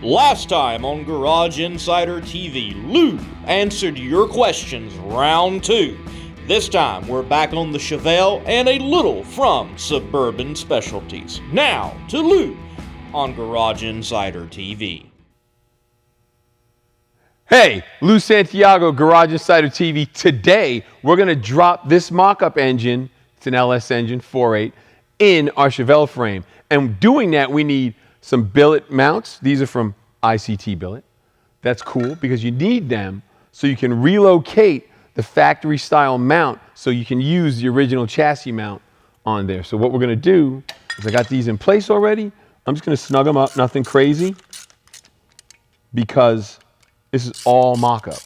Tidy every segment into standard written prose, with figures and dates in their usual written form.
Last time on Garage Insider TV, Lou answered your questions round 2. This time we're back on the Chevelle and a little from Suburban Specialties. Now to Lou on Garage Insider TV. Hey, Lou Santiago, Garage Insider TV. Today we're going to drop this mock-up engine, it's an LS engine, 4.8, in our Chevelle frame. And doing that we need some billet mounts. These are from ICT Billet. That's cool because you need them so you can relocate the factory style mount so you can use the original chassis mount on there. So what we're gonna do is I got these in place already. I'm just gonna snug them up, nothing crazy, because this is all mock-up,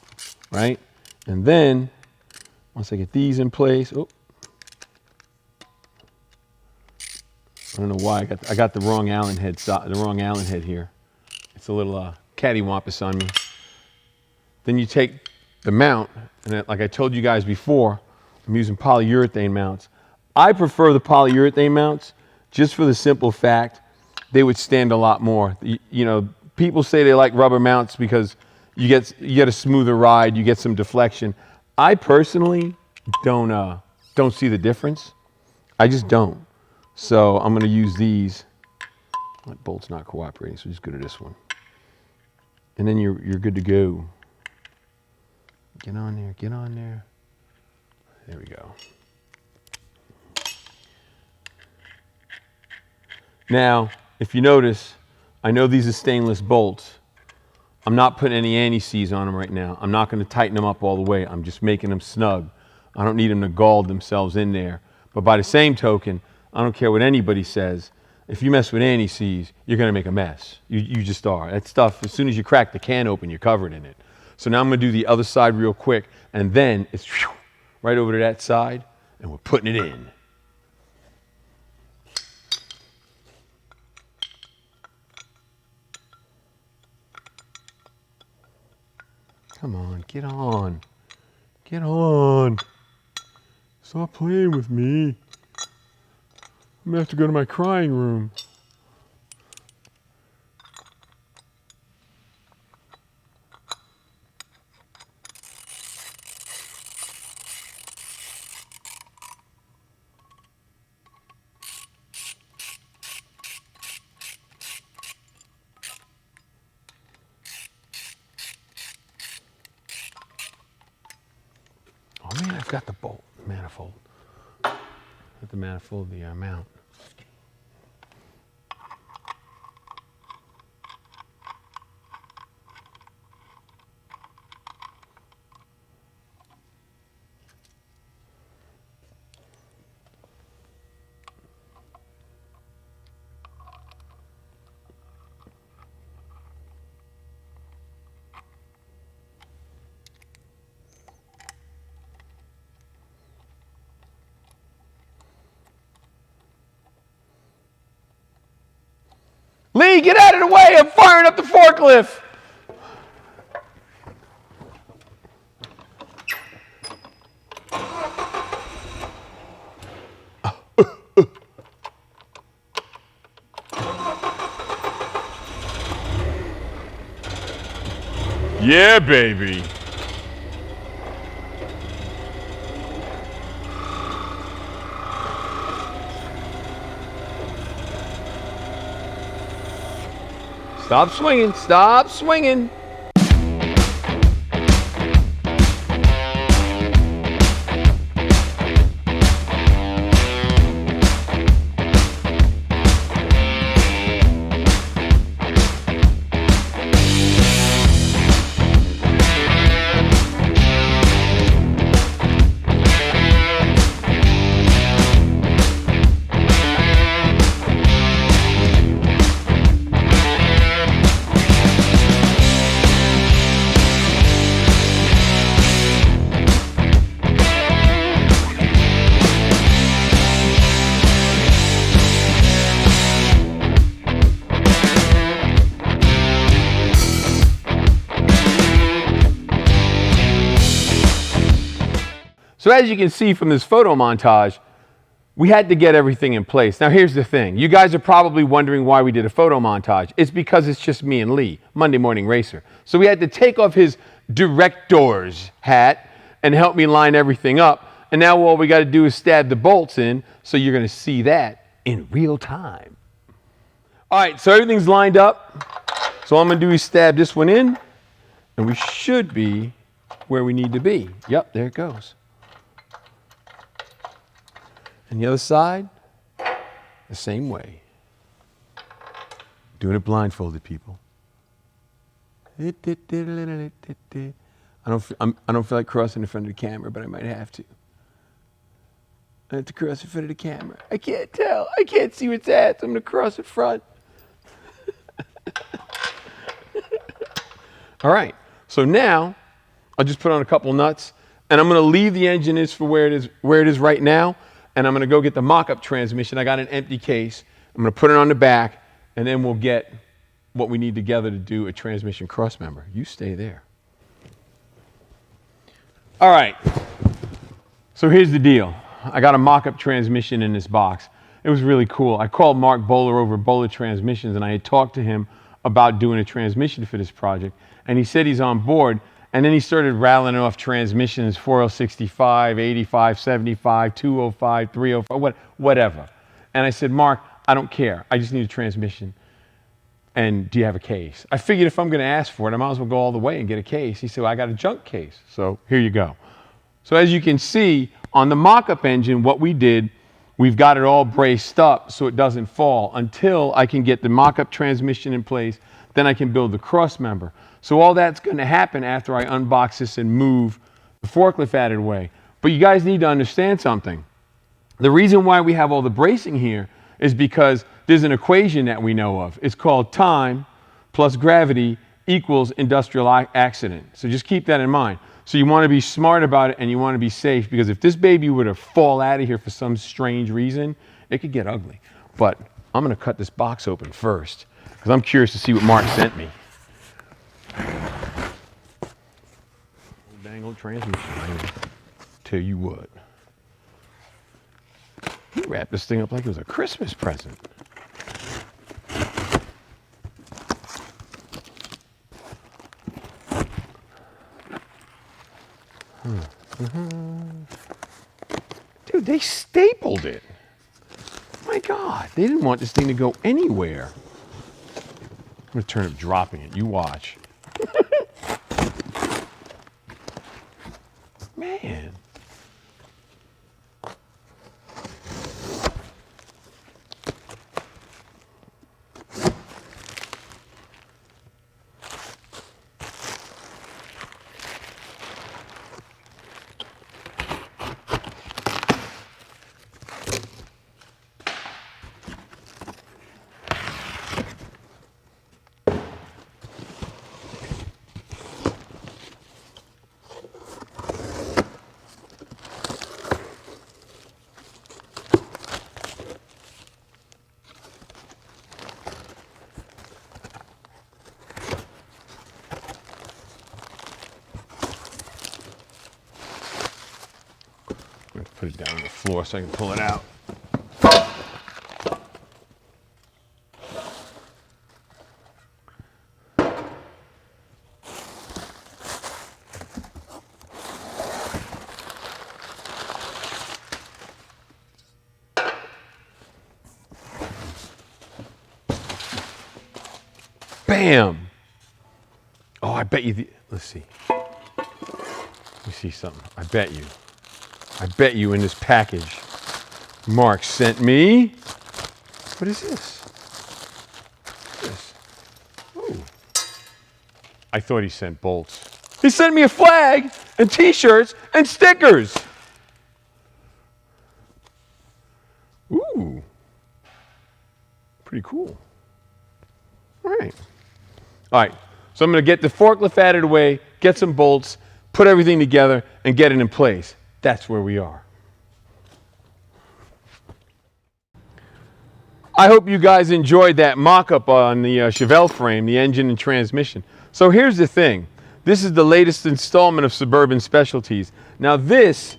right? And then once I get these in place, I don't know why I got the wrong Allen head here. It's a little cattywampus on me. Then you take the mount, and like I told you guys before, I'm using polyurethane mounts. I prefer the polyurethane mounts just for the simple fact they would stand a lot more. You know, people say they like rubber mounts because you get a smoother ride, you get some deflection. I personally don't see the difference. I just don't. So I'm going to use these. My bolt's not cooperating, so just go to this one. And then you're good to go. Get on there, get on there. There we go. Now, if you notice, I know these are stainless bolts. I'm not putting any anti-seize on them right now. I'm not going to tighten them up all the way. I'm just making them snug. I don't need them to gall themselves in there. But by the same token, I don't care what anybody says. If you mess with anti-seize, you're going to make a mess. You just are. That stuff, as soon as you crack the can open, you're covered in it. So now I'm going to do the other side real quick, and then it's right over to that side, and we're putting it in. Come on, get on. Get on. Stop playing with me. I'm gonna have to go to my crying room. Oh man, I've got the bolt, manifold. Got the manifold, the mount. Lee, get out of the way! I'm firing up the forklift! Yeah, baby. Stop swinging, stop swinging. So as you can see from this photo montage, we had to get everything in place. Now here's the thing. You guys are probably wondering why we did a photo montage. It's because it's just me and Lee, Monday Morning Racer. So we had to take off his director's hat and help me line everything up. And now all we got to do is stab the bolts in, so you're going to see that in real time. All right, so everything's lined up. So all I'm going to do is stab this one in, and we should be where we need to be. Yep, there it goes. And the other side, the same way. Doing it blindfolded, people. I don't feel like crossing in front of the camera, but I might have to. I have to cross in front of the camera. I can't tell. I can't see where it's at, so I'm going to cross in front. All right, so now I'll just put on a couple nuts, and I'm going to leave the engine is for where it is right now, and I'm going to go get the mock-up transmission. I got an empty case. I'm going to put it on the back, and then we'll get what we need together to do a transmission crossmember. You stay there. All right, so here's the deal. I got a mock-up transmission in this box. It was really cool. I called Mark Bowler over Bowler Transmissions, and I had talked to him about doing a transmission for this project, and he said he's on board. And then he started rattling off transmissions, 4065, 85, 75, 205, 305, whatever. And I said, Mark, I don't care. I just need a transmission. And do you have a case? I figured if I'm going to ask for it, I might as well go all the way and get a case. He said, well, I got a junk case. So here you go. So as you can see, on the mock-up engine, what we did, we've got it all braced up so it doesn't fall until I can get the mock-up transmission in place. Then I can build the cross member. So all that's going to happen after I unbox this and move the forklift out of the way. But you guys need to understand something. The reason why we have all the bracing here is because there's an equation that we know of. It's called time plus gravity equals industrial accident. So just keep that in mind. So you want to be smart about it and you want to be safe, because if this baby were to fall out of here for some strange reason, it could get ugly. But I'm going to cut this box open first because I'm curious to see what Mark sent me. Dang old transmission. Tell you what. He wrapped this thing up like it was a Christmas present. Dude, they stapled it. My God, they didn't want this thing to go anywhere. I'm going to turn up dropping it. You watch. Man. Put it down on the floor so I can pull it out. Bam! Oh, I bet you, let's see. Let me see something. I bet you in this package, Mark sent me, what is this? Ooh. I thought he sent bolts. He sent me a flag and t-shirts and stickers. Ooh, pretty cool. All right. So I'm going to get the forklift out of the way, get some bolts, put everything together, and get it in place. That's where we are. I hope you guys enjoyed that mock-up on the Chevelle frame, the engine and transmission. So here's the thing. This is the latest installment of Suburban Specialties. Now this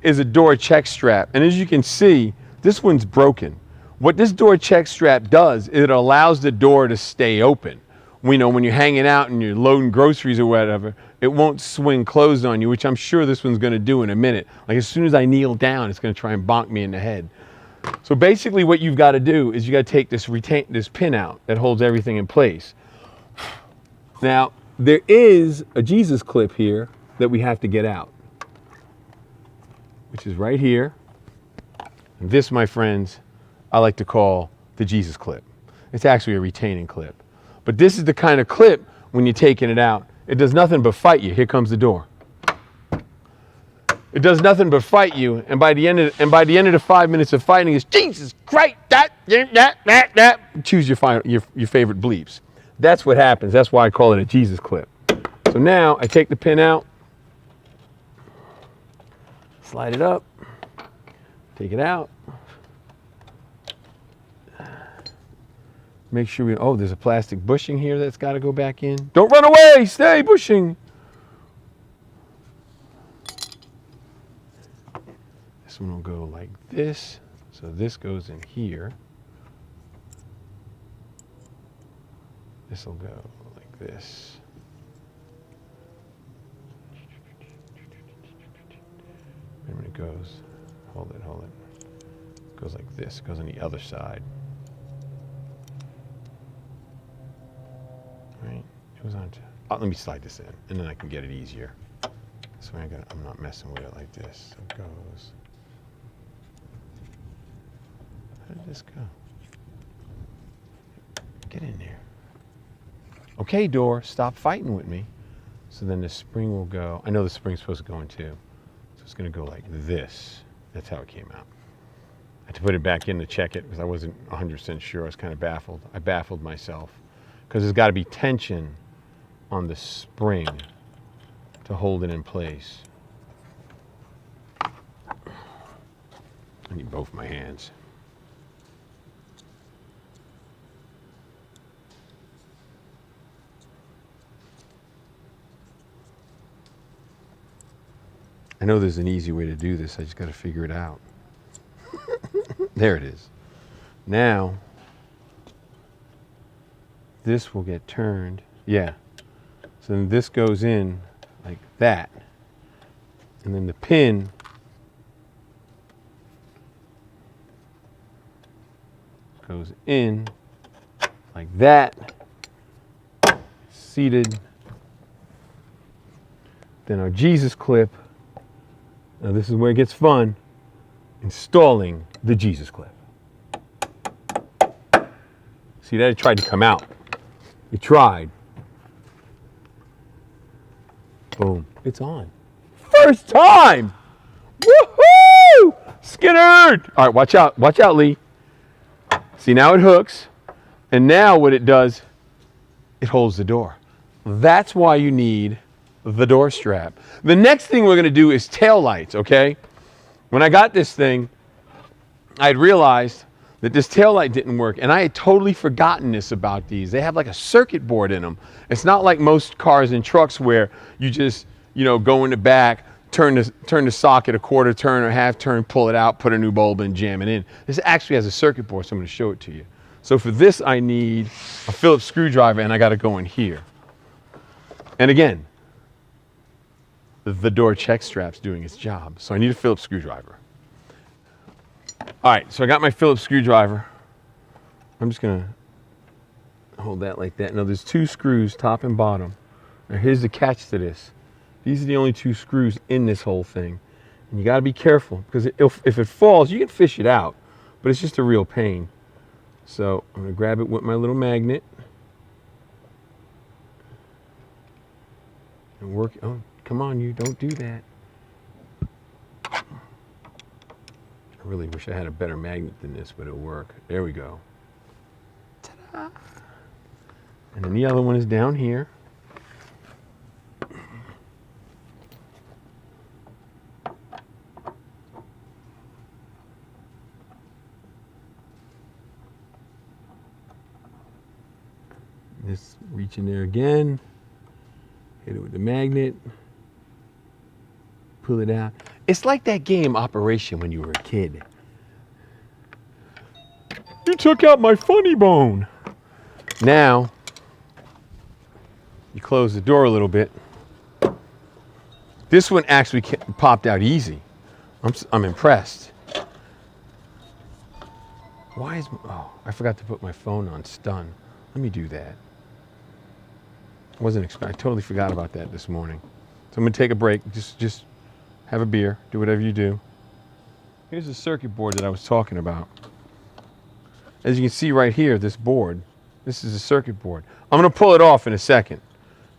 is a door check strap. And as you can see, this one's broken. What this door check strap does, it allows the door to stay open. We know when you're hanging out and you're loading groceries or whatever, it won't swing closed on you, which I'm sure this one's going to do in a minute. Like as soon as I kneel down, it's going to try and bonk me in the head. So basically what you've got to do is you got to take this pin out that holds everything in place. Now, there is a Jesus clip here that we have to get out, which is right here. And this, my friends, I like to call the Jesus clip. It's actually a retaining clip. But this is the kind of clip, when you're taking it out, it does nothing but fight you. Here comes the door. It does nothing but fight you, and by the end of the 5 minutes of fighting, it's Jesus Christ, that. Choose your favorite bleeps. That's what happens. That's why I call it a Jesus clip. So now I take the pin out, slide it up, take it out. Make sure oh, there's a plastic bushing here that's got to go back in. Don't run away, stay bushing. This one will go like this. So this goes in here. This will go like this. And when it goes, hold it. It goes like this, it goes on the other side. Right, it goes on to, let me slide this in, and then I can get it easier. So I'm not messing with it like this. So it goes. How did this go? Get in there. Okay, door, stop fighting with me. So then the spring will go. I know the spring's supposed to go in too. So it's going to go like this. That's how it came out. I had to put it back in to check it because I wasn't 100% sure. I was kind of baffled. I baffled myself because there's got to be tension on the spring to hold it in place. I need both my hands. I know there's an easy way to do this. I just got to figure it out. There it is. Now, this will get turned. Yeah. So then this goes in like that. And then the pin goes in like that. Seated. Then our Jesus clip. Now this is where it gets fun. Installing the Jesus clip. See that? It tried to come out. It tried. Boom. It's on. First time! Woohoo! Skinnered! All right, watch out. Watch out, Lee. See, now it hooks. And now what it does, it holds the door. That's why you need the door strap. The next thing we're going to do is tail lights, okay? When I got this thing, I'd realized that this tail light didn't work, and I had totally forgotten this about these. They have like a circuit board in them. It's not like most cars and trucks where you just, go in the back, turn the socket a quarter turn or half turn, pull it out, put a new bulb in, jam it in. This actually has a circuit board, so I'm going to show it to you. So for this, I need a Phillips screwdriver, and I got to go in here. And again, the door check strap's doing its job, so I need a Phillips screwdriver. All right, so I got my Phillips screwdriver. I'm just going to hold that like that. Now, there's two screws, top and bottom. Now, here's the catch to this. These are the only two screws in this whole thing. And you got to be careful, because if it falls, you can fish it out, but it's just a real pain. So I'm going to grab it with my little magnet. And work. Oh, come on, you don't do that. I really wish I had a better magnet than this, but it'll work. There we go. Ta-da! And then the other one is down here. Just reach in there again. Hit it with the magnet. Pull it out. It's like that game Operation when you were a kid. You took out my funny bone. Now, you close the door a little bit. This one actually popped out easy. I'm impressed. Why is, oh, I forgot to put my phone on stun. Let me do that. I totally forgot about that this morning. So I'm gonna take a break, just have a beer, do whatever you do. Here's the circuit board that I was talking about. As you can see right here, this board, this is a circuit board. I'm gonna pull it off in a second,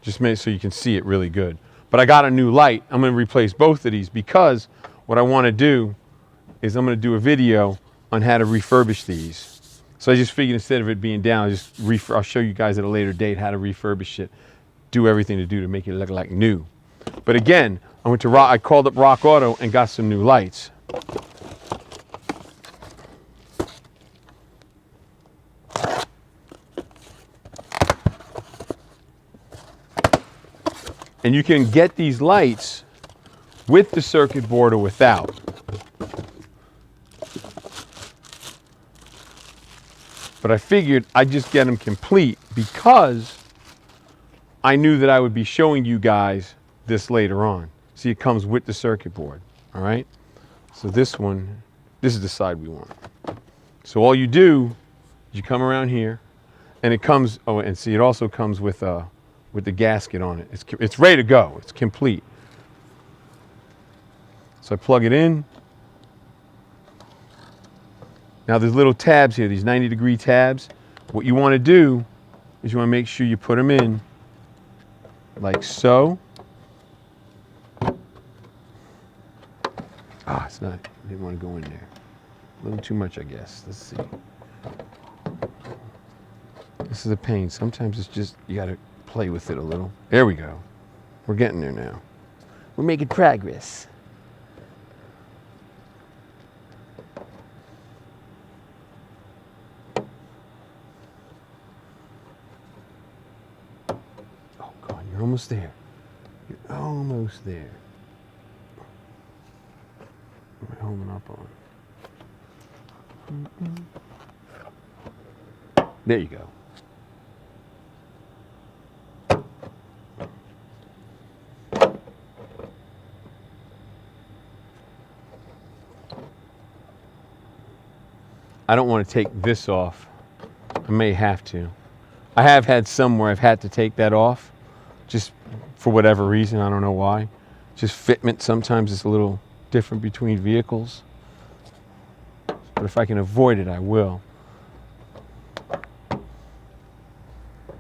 just so you can see it really good. But I got a new light. I'm gonna replace both of these because what I wanna do is I'm gonna do a video on how to refurbish these. So I just figured instead of it being down, I'll show you guys at a later date how to refurbish it, do everything to make it look like new. But again, I called up Rock Auto and got some new lights. And you can get these lights with the circuit board or without. But I figured I'd just get them complete because I knew that I would be showing you guys this later on. See, it comes with the circuit board, all right? So this is the side we want. So all you do is you come around here and it comes, oh, and see, it also comes with the gasket on it. It's ready to go, it's complete. So I plug it in. Now there's little tabs here, these 90-degree tabs. What you want to do is you want to make sure you put them in like so. Ah, it's not, I didn't want to go in there. A little too much, I guess. Let's see. This is a pain. Sometimes it's just, you got to play with it a little. There we go. We're getting there now. We're making progress. Oh, God, you're almost there. You're almost there. What am I holding up on? There you go. I don't want to take this off. I may have to. I have had some where I've had to take that off, just for whatever reason, I don't know why. Just fitment sometimes is a little different between vehicles. But if I can avoid it, I will.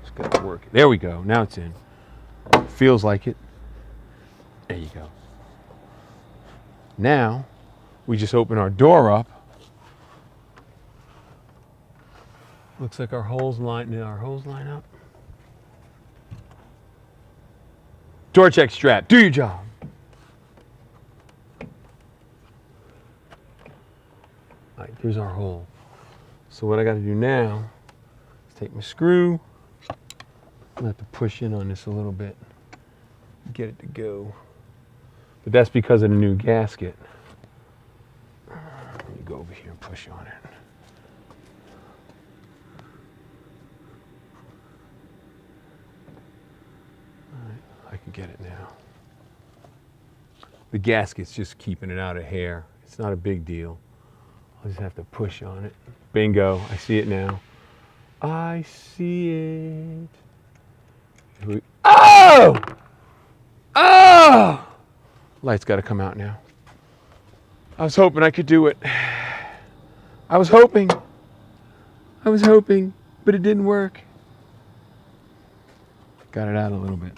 Just gotta work it. There we go, now it's in. Feels like it. There you go. Now, we just open our door up. Looks like our holes line up. Door check strap, do your job. All right, there's our hole. So what I gotta do now is take my screw. I'm gonna have to push in on this a little bit, get it to go. But that's because of the new gasket. Let me go over here and push on it. I can get it now. The gasket's just keeping it out of hair. It's not a big deal. I'll just have to push on it. Bingo, I see it now. I see it. Oh! Oh! Light's gotta come out now. I was hoping I could do it. I was hoping, but it didn't work. Got it out a little bit.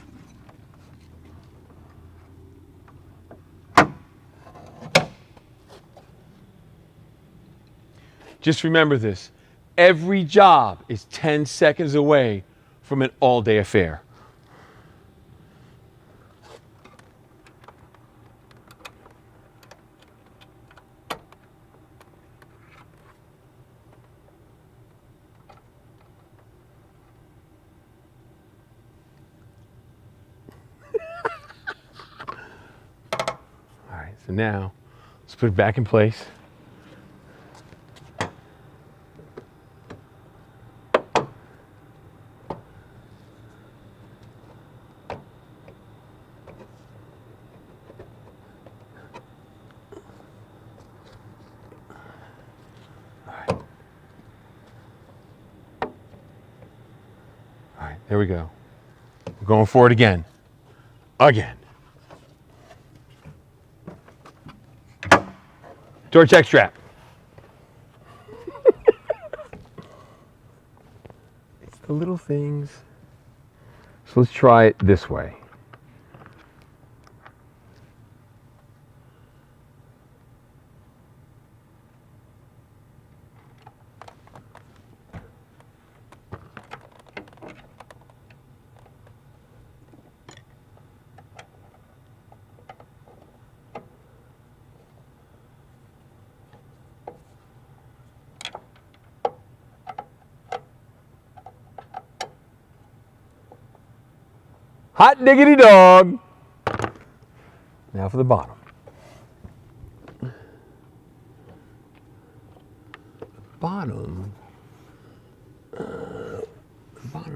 Just remember this, every job is 10 seconds away from an all-day affair. So now, let's put it back in place. All right, there we go. We're going for it again. Again. Door check strap. It's the little things. So let's try it this way. Hot diggity dog. Now for the bottom. The bottom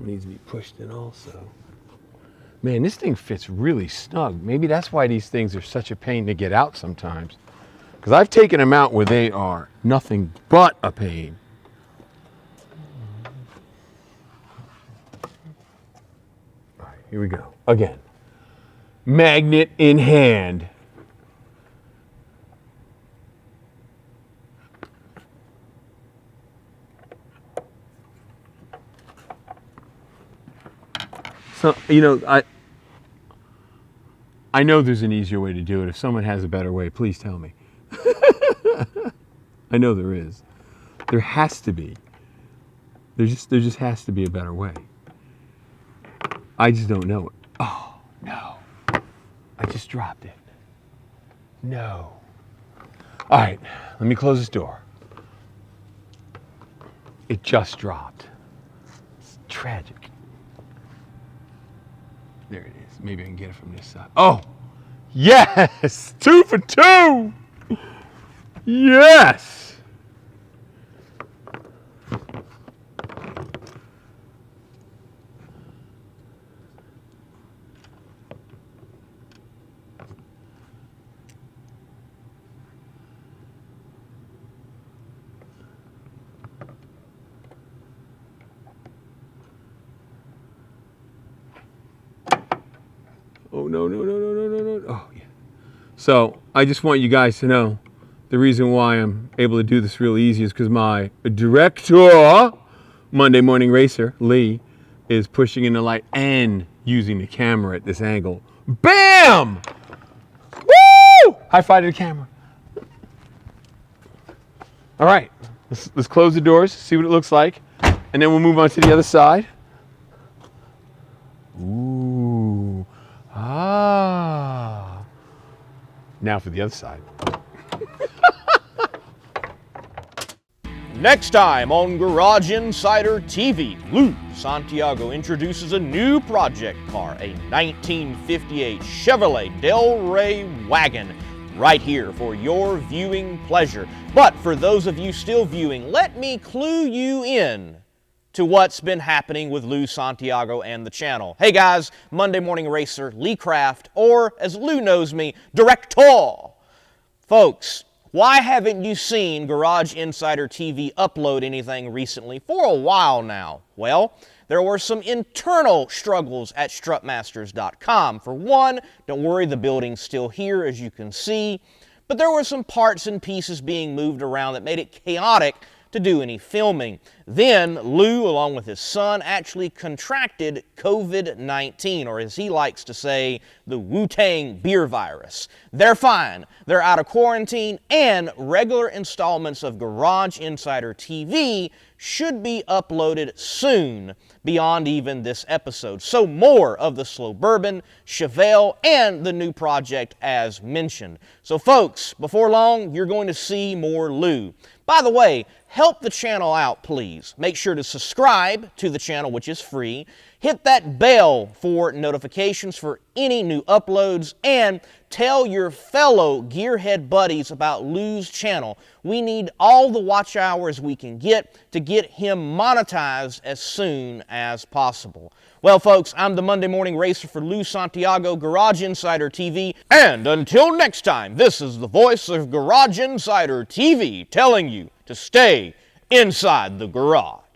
needs to be pushed in also. Man, this thing fits really snug. Maybe that's why these things are such a pain to get out sometimes. Because I've taken them out where they are nothing but a pain. Here we go. Again. Magnet in hand. So, you know, I know there's an easier way to do it. If someone has a better way, please tell me. I know there is. There has to be. There just has to be a better way. I just don't know it. Oh, no. I just dropped it. No. All right, let me close this door. It just dropped. It's tragic. There it is. Maybe I can get it from this side. Oh, yes! 2 for 2! Yes! Oh, no. Oh, yeah. So, I just want you guys to know the reason why I'm able to do this real easy is because my director, Monday Morning Racer, Lee, is pushing in the light and using the camera at this angle. Bam! Woo! High five to the camera. All right, let's close the doors, see what it looks like, and then we'll move on to the other side. Ooh. Ah. Now for the other side. Next time on Garage Insider TV, Lou Santiago introduces a new project car, a 1958 Chevrolet Del Rey wagon, right here for your viewing pleasure. But for those of you still viewing, let me clue you in to what's been happening with Lou Santiago and the channel. Hey guys, Monday Morning Racer, Lee Craft, or as Lou knows me, Director. Folks, why haven't you seen Garage Insider TV upload anything recently for a while now? Well, there were some internal struggles at strutmasters.com. For one, don't worry, the building's still here as you can see, but there were some parts and pieces being moved around that made it chaotic to do any filming. Then Lou, along with his son, actually contracted COVID-19, or as he likes to say, the Wu-Tang beer virus. They're fine. They're out of quarantine, and regular installments of Garage Insider TV should be uploaded soon, beyond even this episode. So more of the Suburban, Chevelle, and the new project as mentioned. So folks, before long, you're going to see more Lou. By the way, help the channel out, please. Make sure to subscribe to the channel, which is free. Hit that bell for notifications for any new uploads, and tell your fellow gearhead buddies about Lou's channel. We need all the watch hours we can get to get him monetized as soon as possible. Well, folks, I'm the Monday Morning Racer for Lou Santiago, Garage Insider TV, and until next time, this is the voice of Garage Insider TV telling you to stay inside the garage.